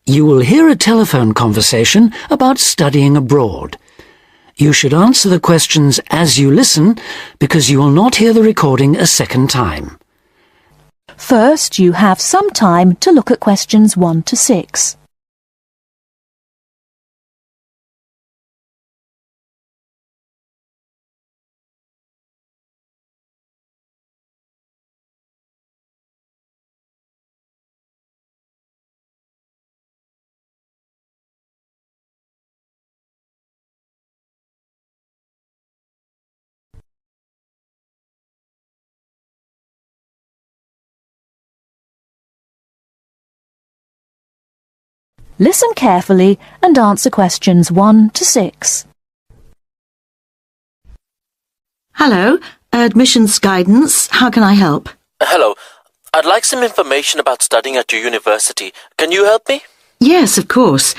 You will hear a telephone conversation about studying abroad. You should answer the questions as you listen because you will not hear the recording a second time. First, you have some time to look at questions 1 to 6. Listen carefully and answer questions 1 to 6. Hello, admissions guidance. How can I help? Hello. I'd like some information about studying at your university. Can you help me? Yes, of course.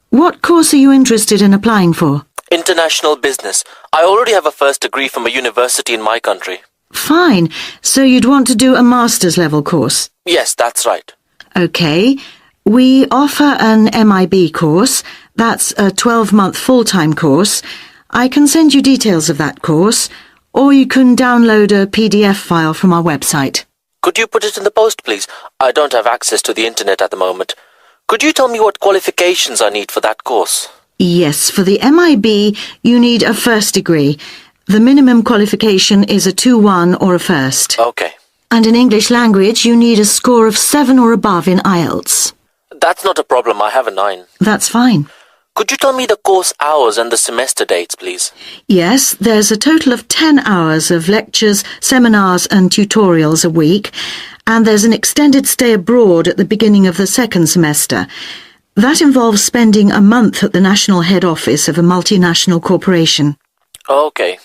What course are you interested in applying for? International business. I already have a first degree from a university in my country. Fine. So you'd want to do a master's level course? Yes, that's right. Okay. We offer an MIB course. That's a 12-month full-time course. I can send you details of that course, or you can download a PDF file from our website. Could you put it in the post, please? I don't have access to the internet at the moment. Could you tell me what qualifications I need for that course? Yes, for the MIB, you need a first degree. The minimum qualification is a 2-1 or a first. Okay. And in English language, you need a score of 7 or above in Ielts. That's not a problem. I have a 9. That's fine. Could you tell me the course hours and the semester dates, please? Yes, there's a total of 10 hours of lectures, seminars and tutorials a week, and there's an extended stay abroad at the beginning of the second semester. That involves spending a month at the national head office of a multinational corporation. Okay.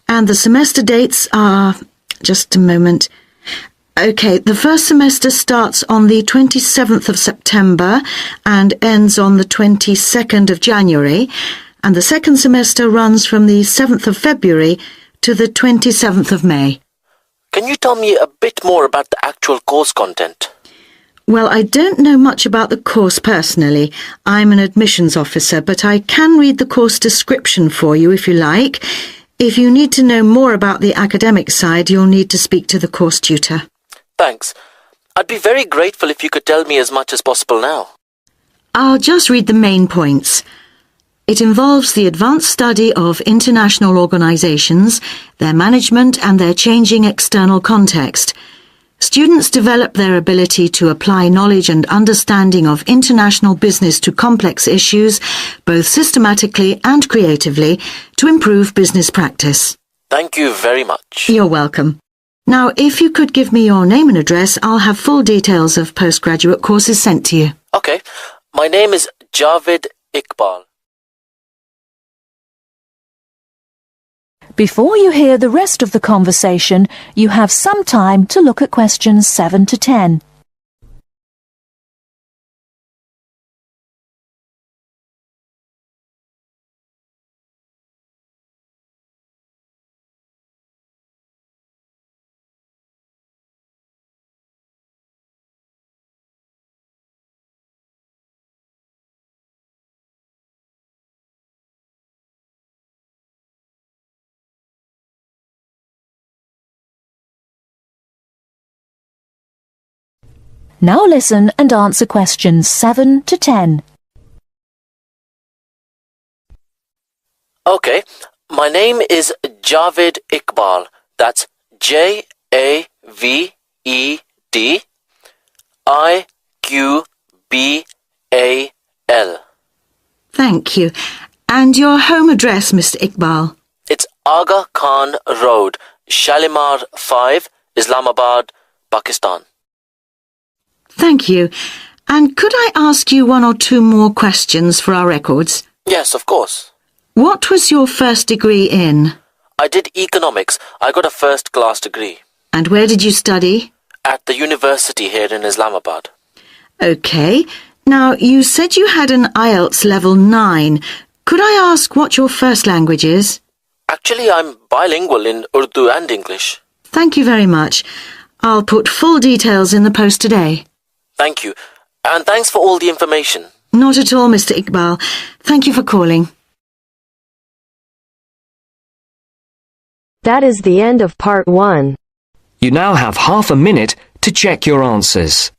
And the semester dates are... just a moment... Okay, the first semester starts on the 27th of September and ends on the 22nd of January, and the second semester runs from the 7th of February to the 27th of May. Can you tell me a bit more about the actual course content? Well, I don't know much about the course personally. I'm an admissions officer, but I can read the course description for you if you like. If you need to know more about the academic side, you'll need to speak to the course tutor. Thanks. I'd be very grateful if you could tell me as much as possible now. I'll just read the main points. It involves the advanced study of international organisations, their management and their changing external context. Students develop their ability to apply knowledge and understanding of international business to complex issues, both systematically and creatively, to improve business practice. Thank you very much. You're welcome. Now, if you could give me your name and address, I'll have full details of postgraduate courses sent to you. Okay. My name is Javed Iqbal. Before you hear the rest of the conversation, you have some time to look at questions 7 to 10. Now listen and answer questions 7 to 10. Okay. My name is Javed Iqbal. That's Javed Iqbal. Thank you. And your home address, Mr. Iqbal? It's Aga Khan Road, Shalimar 5, Islamabad, Pakistan. Thank you. And could I ask you 1 or 2 more questions for our records? Yes, of course. What was your first degree in? I did economics. I got a first-class degree. And where did you study? At the university here in Islamabad. Okay. Now, you said you had an Ielts level 9. Could I ask what your first language is? Actually, I'm bilingual in Urdu and English. Thank you very much. I'll put full details in the post today. Thank you. And thanks for all the information. Not at all, Mr. Iqbal. Thank you for calling. That is the end of part 1. You now have half a minute to check your answers.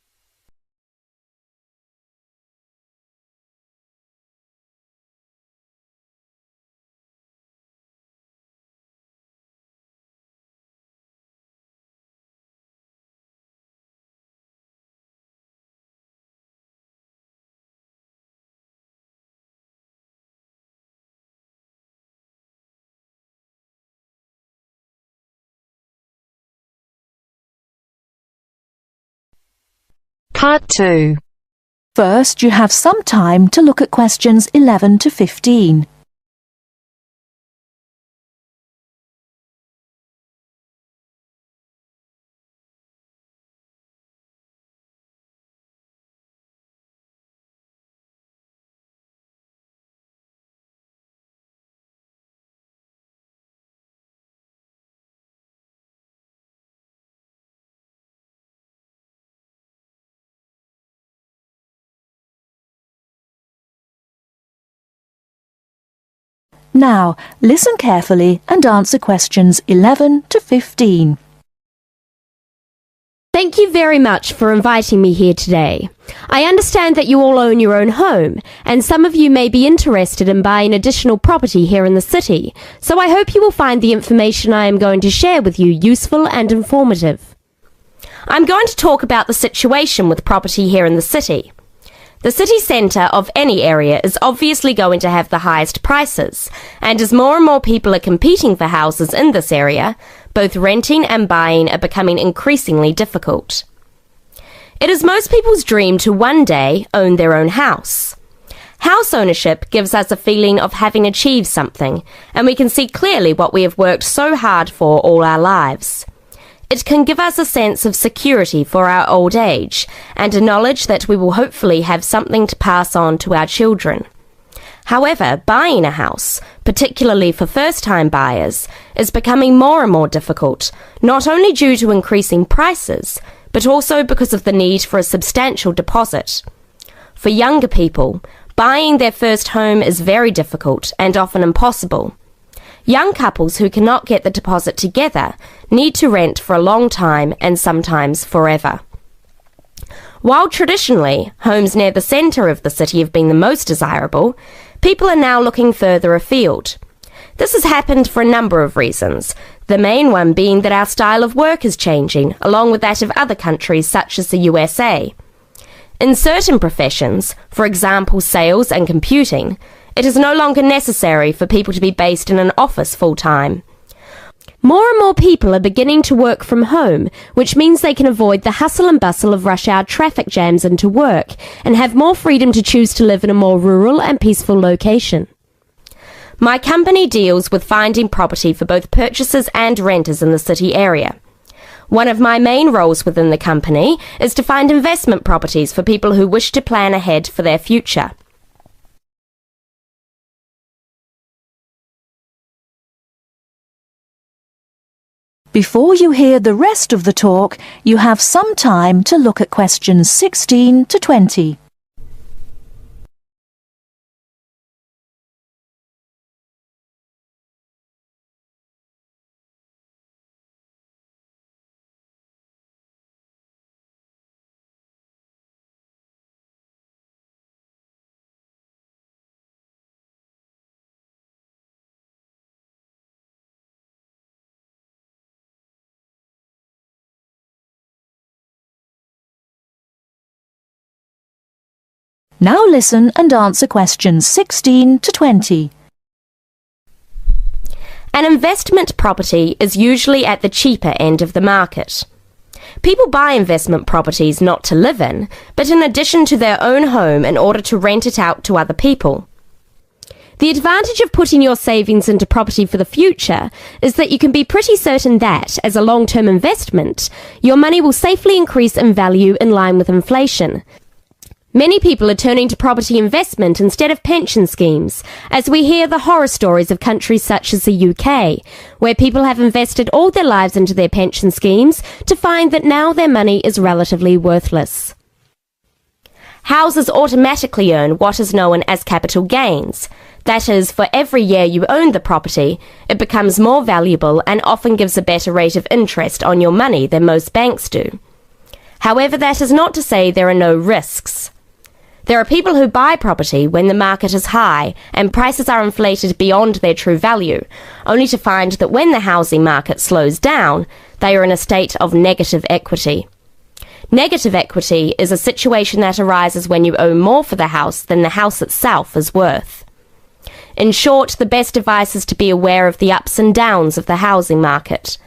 Part 2. First, you have some time to look at questions 11 to 15. Now, listen carefully and answer questions 11 to 15. Thank you very much for inviting me here today. I understand that you all own your own home, and some of you may be interested in buying additional property here in the city, so I hope you will find the information I am going to share with you useful and informative. I'm going to talk about the situation with property here in the city. The city centre of any area is obviously going to have the highest prices, and as more and more people are competing for houses in this area, both renting and buying are becoming increasingly difficult. It is most people's dream to one day own their own house. House ownership gives us a feeling of having achieved something, and we can see clearly what we have worked so hard for all our lives. It can give us a sense of security for our old age and a knowledge that we will hopefully have something to pass on to our children. However, buying a house, particularly for first-time buyers, is becoming more and more difficult, not only due to increasing prices, but also because of the need for a substantial deposit. For younger people, buying their first home is very difficult and often impossible. Young couples who cannot get the deposit together need to rent for a long time and sometimes forever. While traditionally homes near the centre of the city have been the most desirable, people are now looking further afield. This has happened for a number of reasons, the main one being that our style of work is changing, along with that of other countries such as the USA. In certain professions, for example sales and computing, it is no longer necessary for people to be based in an office full-time. More and more people are beginning to work from home, which means they can avoid the hustle and bustle of rush hour traffic jams into work and have more freedom to choose to live in a more rural and peaceful location. My company deals with finding property for both purchasers and renters in the city area. One of my main roles within the company is to find investment properties for people who wish to plan ahead for their future. Before you hear the rest of the talk, you have some time to look at questions 16 to 20. Now listen and answer questions 16 to 20. An investment property is usually at the cheaper end of the market. People buy investment properties not to live in, but in addition to their own home in order to rent it out to other people. The advantage of putting your savings into property for the future is that you can be pretty certain that, as a long-term investment, your money will safely increase in value in line with inflation. Many people are turning to property investment instead of pension schemes, as we hear the horror stories of countries such as the UK, where people have invested all their lives into their pension schemes to find that now their money is relatively worthless. Houses automatically earn what is known as capital gains. That is, for every year you own the property, it becomes more valuable and often gives a better rate of interest on your money than most banks do. However, that is not to say there are no risks. There are people who buy property when the market is high and prices are inflated beyond their true value, only to find that when the housing market slows down, they are in a state of negative equity. Negative equity is a situation that arises when you owe more for the house than the house itself is worth. In short, the best advice is to be aware of the ups and downs of the housing market.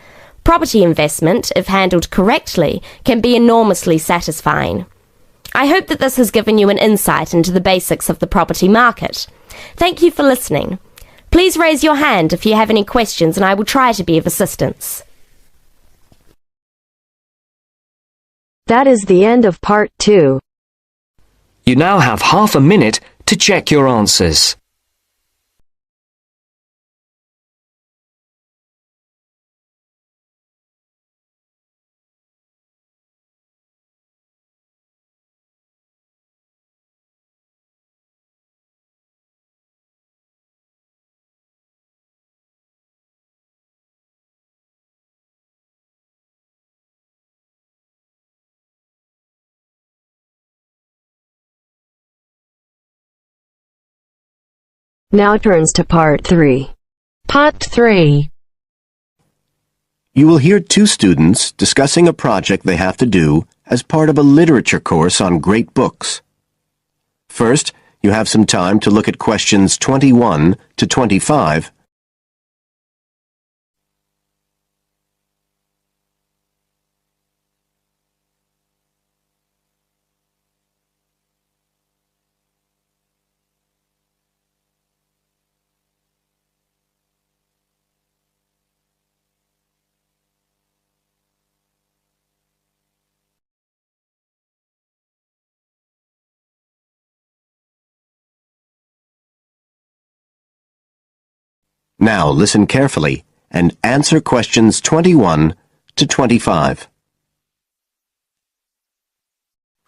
Property investment, if handled correctly, can be enormously satisfying. I hope that this has given you an insight into the basics of the property market. Thank you for listening. Please raise your hand if you have any questions and I will try to be of assistance. That is the end of part 2. You now have half a minute to check your answers. Now turns to part 3. Part 3. You will hear two students discussing a project they have to do as part of a literature course on great books. First, you have some time to look at questions 21 to 25. Now listen carefully and answer questions 21 to 25.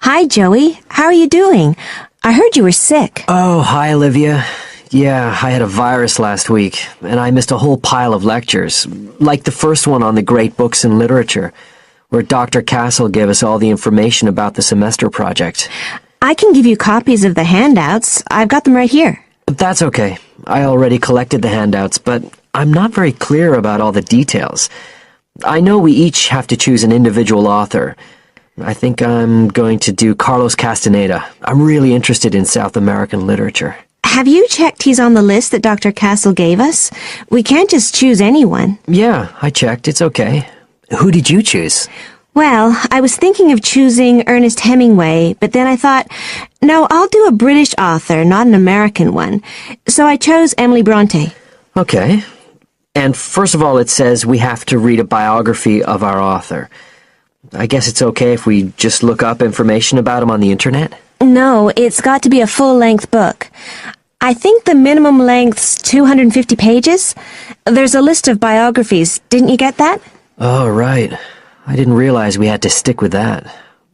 Hi, Joey. How are you doing? I heard you were sick. Oh, hi, Olivia. Yeah, I had a virus last week, and I missed a whole pile of lectures, like the first one on the great books in literature, where Dr. Castle gave us all the information about the semester project. I can give you copies of the handouts. I've got them right here. That's okay. I already collected the handouts, but I'm not very clear about all the details. I know we each have to choose an individual author. I think I'm going to do Carlos Castaneda. I'm really interested in South American literature. Have you checked he's on the list that Dr. Castle gave us? We can't just choose anyone. Yeah, I checked. It's okay. Who did you choose? Well, I was thinking of choosing Ernest Hemingway, but then I thought, no, I'll do a British author, not an American one. So I chose Emily Bronte. Okay. And first of all, it says we have to read a biography of our author. I guess it's okay if we just look up information about him on the internet? No, it's got to be a full-length book. I think the minimum length's 250 pages. There's a list of biographies. Didn't you get that? Oh, right. I didn't realize we had to stick with that.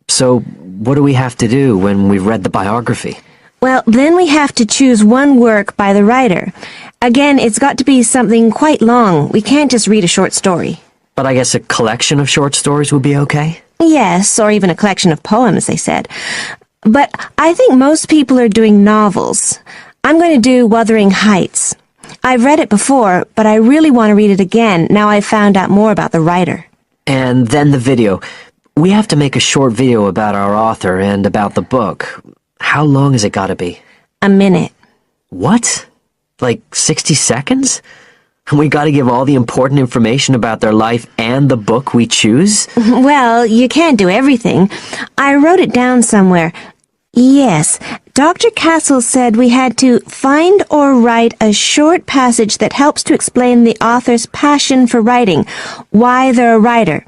So, what do we have to do when we've read the biography? Well, then we have to choose one work by the writer. Again, it's got to be something quite long. We can't just read a short story. But I guess a collection of short stories would be okay? Yes, or even a collection of poems, they said. But I think most people are doing novels. I'm going to do Wuthering Heights. I've read it before, but I really want to read it again now I've found out more about the writer. And then the video. We have to make a short video about our author and about the book. How long has it got to be? A minute. What? Like 60 seconds? And we got to give all the important information about their life and the book we choose? Well, you can't do everything. I wrote it down somewhere. Yes, Dr. Castle said we had to find or write a short passage that helps to explain the author's passion for writing, why they're a writer.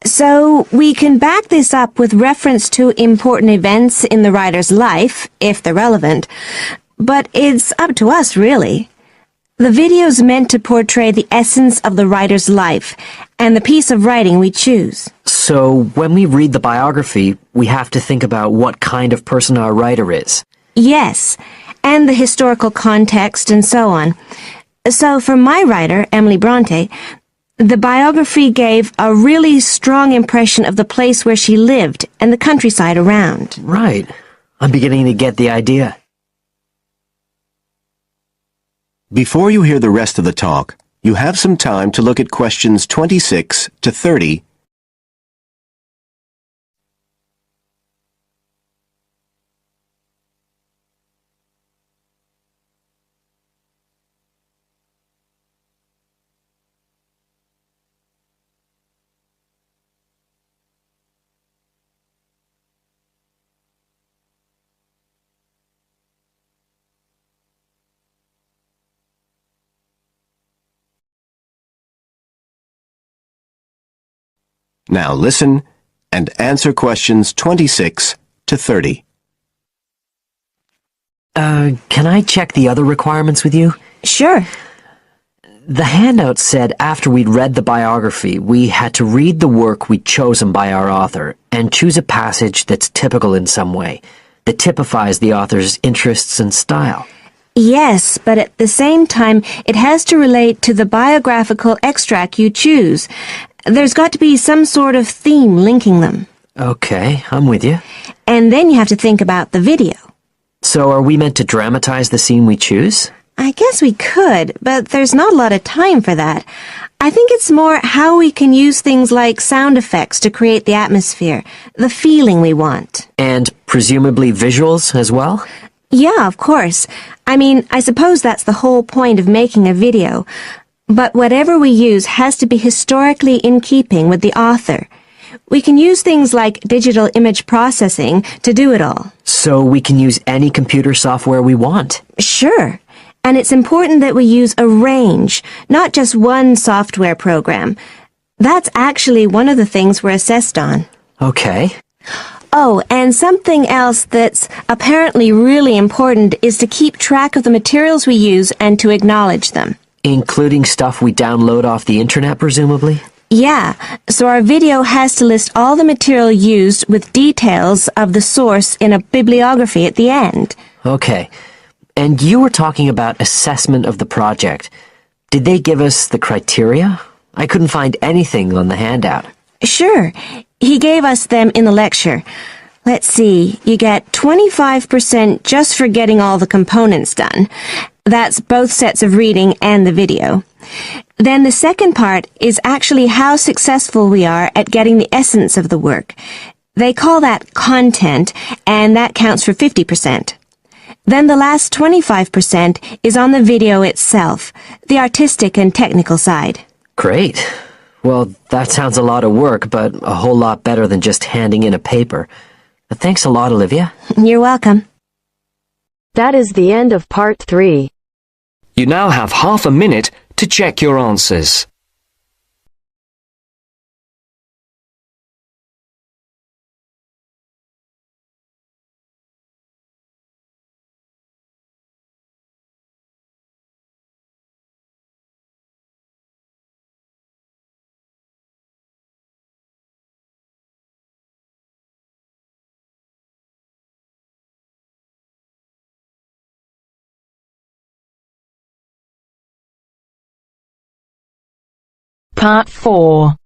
So we can back this up with reference to important events in the writer's life, if they're relevant. But it's up to us, really. The video's meant to portray the essence of the writer's life and the piece of writing we choose. So when we read the biography, we have to think about what kind of person our writer is. Yes, and the historical context and so on. So for my writer, Emily Bronte, the biography gave a really strong impression of the place where she lived and the countryside around. Right. I'm beginning to get the idea. Before you hear the rest of the talk, you have some time to look at questions 26 to 30. Now listen and answer questions 26 to 30. Can I check the other requirements with you? Sure. The handout said after we'd read the biography, we had to read the work we'd chosen by our author and choose a passage that's typical in some way, that typifies the author's interests and style. Yes, but at the same time, it has to relate to the biographical extract you choose. There's got to be some sort of theme linking them. Okay, I'm with you. And then you have to think about the video. So are we meant to dramatize the scene we choose? I guess we could, but there's not a lot of time for that. I think it's more how we can use things like sound effects to create the atmosphere, the feeling we want. And presumably visuals as well? Yeah, of course. I mean, I suppose that's the whole point of making a video. But whatever we use has to be historically in keeping with the author. We can use things like digital image processing to do it all. So we can use any computer software we want? Sure. And it's important that we use a range, not just one software program. That's actually one of the things we're assessed on. Okay. Oh, and something else that's apparently really important is to keep track of the materials we use and to acknowledge them. Including stuff we download off the internet, presumably? Yeah, so our video has to list all the material used with details of the source in a bibliography at the end. Okay. And you were talking about assessment of the project. Did they give us the criteria? I couldn't find anything on the handout. Sure. He gave us them in the lecture. Let's see, you get 25% just for getting all the components done. That's both sets of reading and the video. Then the second part is actually how successful we are at getting the essence of the work. They call that content, and that counts for 50%. Then the last 25% is on the video itself, the artistic and technical side. Great. Well, that sounds a lot of work, but a whole lot better than just handing in a paper. Thanks a lot, Olivia. You're welcome. That is the end of part 3. You now have half a minute to check your answers. Part 4.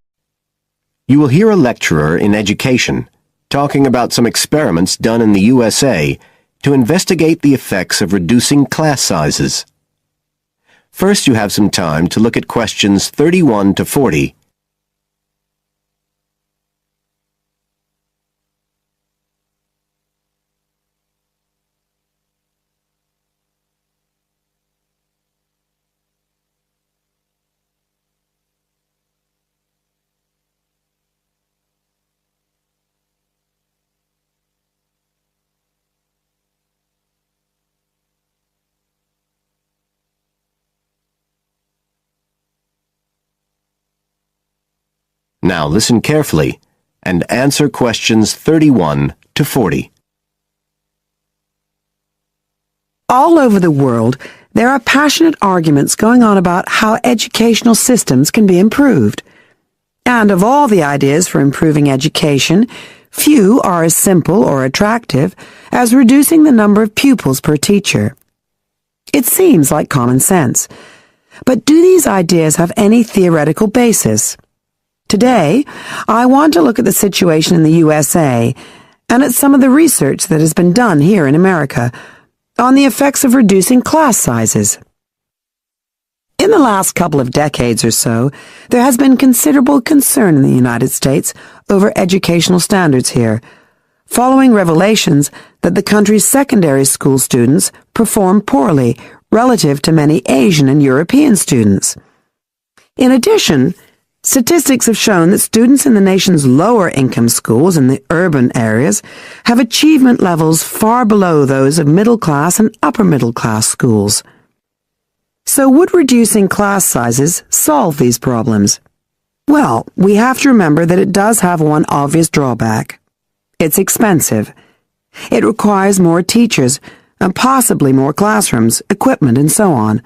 You will hear a lecturer in education talking about some experiments done in the USA to investigate the effects of reducing class sizes. First, you have some time to look at questions 31 to 40. Now listen carefully and answer questions 31 to 40. All over the world, there are passionate arguments going on about how educational systems can be improved. And of all the ideas for improving education, few are as simple or attractive as reducing the number of pupils per teacher. It seems like common sense. But do these ideas have any theoretical basis? Today, I want to look at the situation in the USA and at some of the research that has been done here in America on the effects of reducing class sizes. In the last couple of decades or so, there has been considerable concern in the United States over educational standards here, following revelations that the country's secondary school students perform poorly relative to many Asian and European students. In addition, statistics have shown that students in the nation's lower income schools in the urban areas have achievement levels far below those of middle class and upper middle class schools. So would reducing class sizes solve these problems? Well, we have to remember that it does have one obvious drawback. It's expensive. It requires more teachers and possibly more classrooms, equipment, and so on.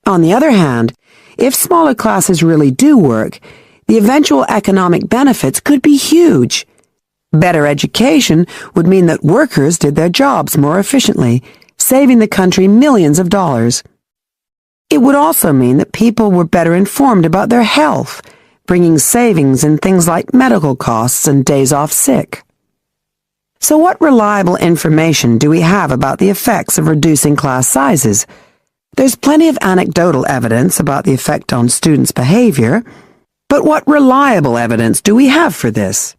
On the other hand, if smaller classes really do work, the eventual economic benefits could be huge. Better education would mean that workers did their jobs more efficiently, saving the country millions of dollars. It would also mean that people were better informed about their health, bringing savings in things like medical costs and days off sick. So what reliable information do we have about the effects of reducing class sizes? There's plenty of anecdotal evidence about the effect on students' behavior, but what reliable evidence do we have for this?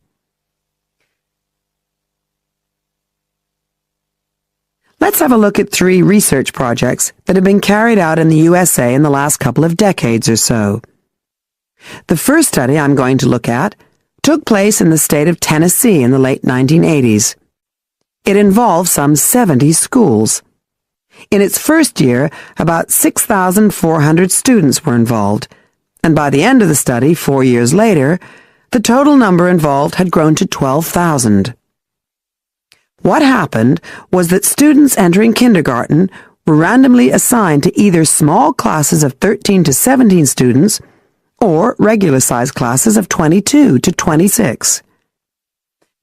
Let's have a look at 3 research projects that have been carried out in the USA in the last couple of decades or so. The first study I'm going to look at took place in the state of Tennessee in the late 1980s. It involved some 70 schools. In its first year, about 6,400 students were involved, and by the end of the study, 4 years later, the total number involved had grown to 12,000. What happened was that students entering kindergarten were randomly assigned to either small classes of 13 to 17 students or regular-sized classes of 22 to 26.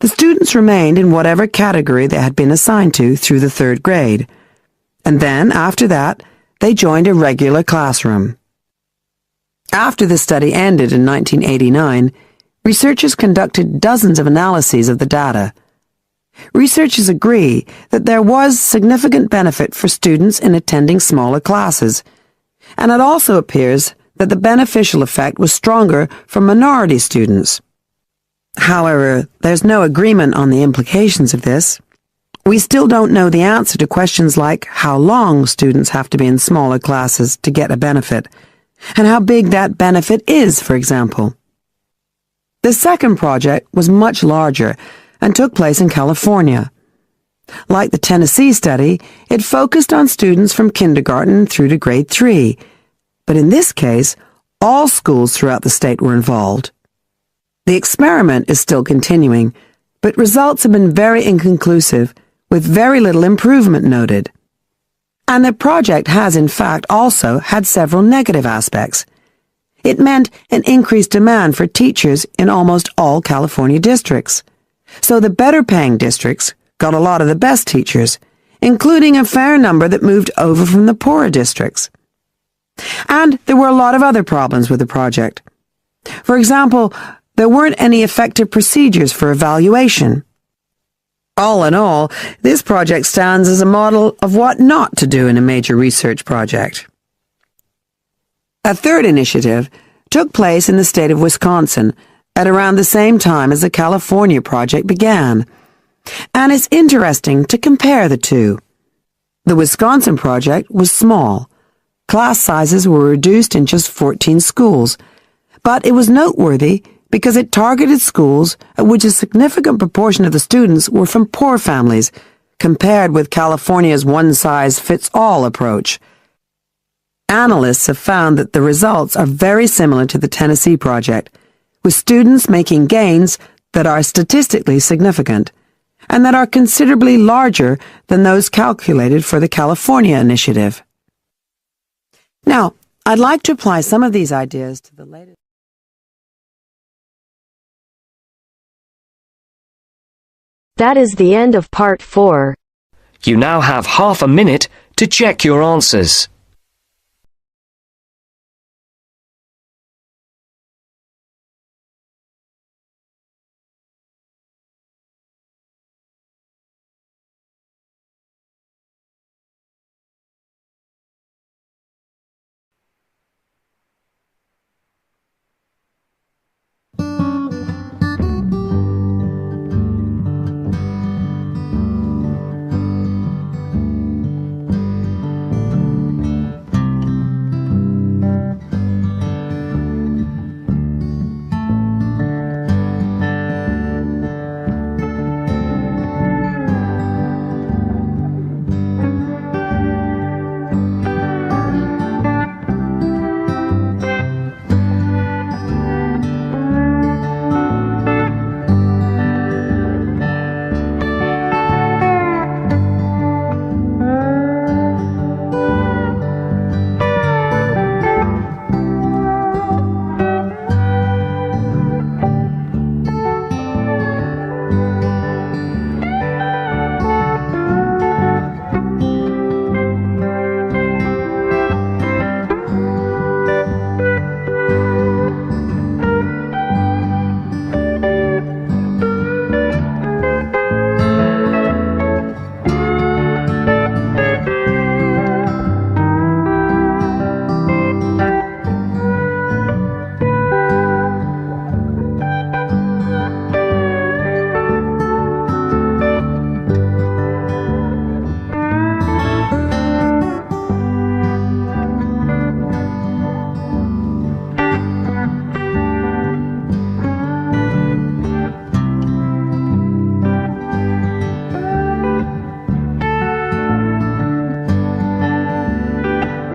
The students remained in whatever category they had been assigned to through the 3rd grade, and then, after that, they joined a regular classroom. After the study ended in 1989, researchers conducted dozens of analyses of the data. Researchers agree that there was significant benefit for students in attending smaller classes, and it also appears that the beneficial effect was stronger for minority students. However, there's no agreement on the implications of this. We still don't know the answer to questions like how long students have to be in smaller classes to get a benefit, and how big that benefit is, for example. The second project was much larger and took place in California. Like the Tennessee study, it focused on students from kindergarten through to grade 3, but in this case, all schools throughout the state were involved. The experiment is still continuing, but results have been very inconclusive, with very little improvement noted. And the project has in fact also had several negative aspects. It meant an increased demand for teachers in almost all California districts. So the better-paying districts got a lot of the best teachers, including a fair number that moved over from the poorer districts. And there were a lot of other problems with the project. For example, there weren't any effective procedures for evaluation. All in all, this project stands as a model of what not to do in a major research project. A third initiative took place in the state of Wisconsin at around the same time as the California project began, and it's interesting to compare the two. The Wisconsin project was small. Class sizes were reduced in just 14 schools, but it was noteworthy because it targeted schools at which a significant proportion of the students were from poor families, compared with California's one-size-fits-all approach. Analysts have found that the results are very similar to the Tennessee project, with students making gains that are statistically significant, and that are considerably larger than those calculated for the California initiative. Now, I'd like to apply some of these ideas to the latest That is the end of part 4. You now have half a minute to check your answers.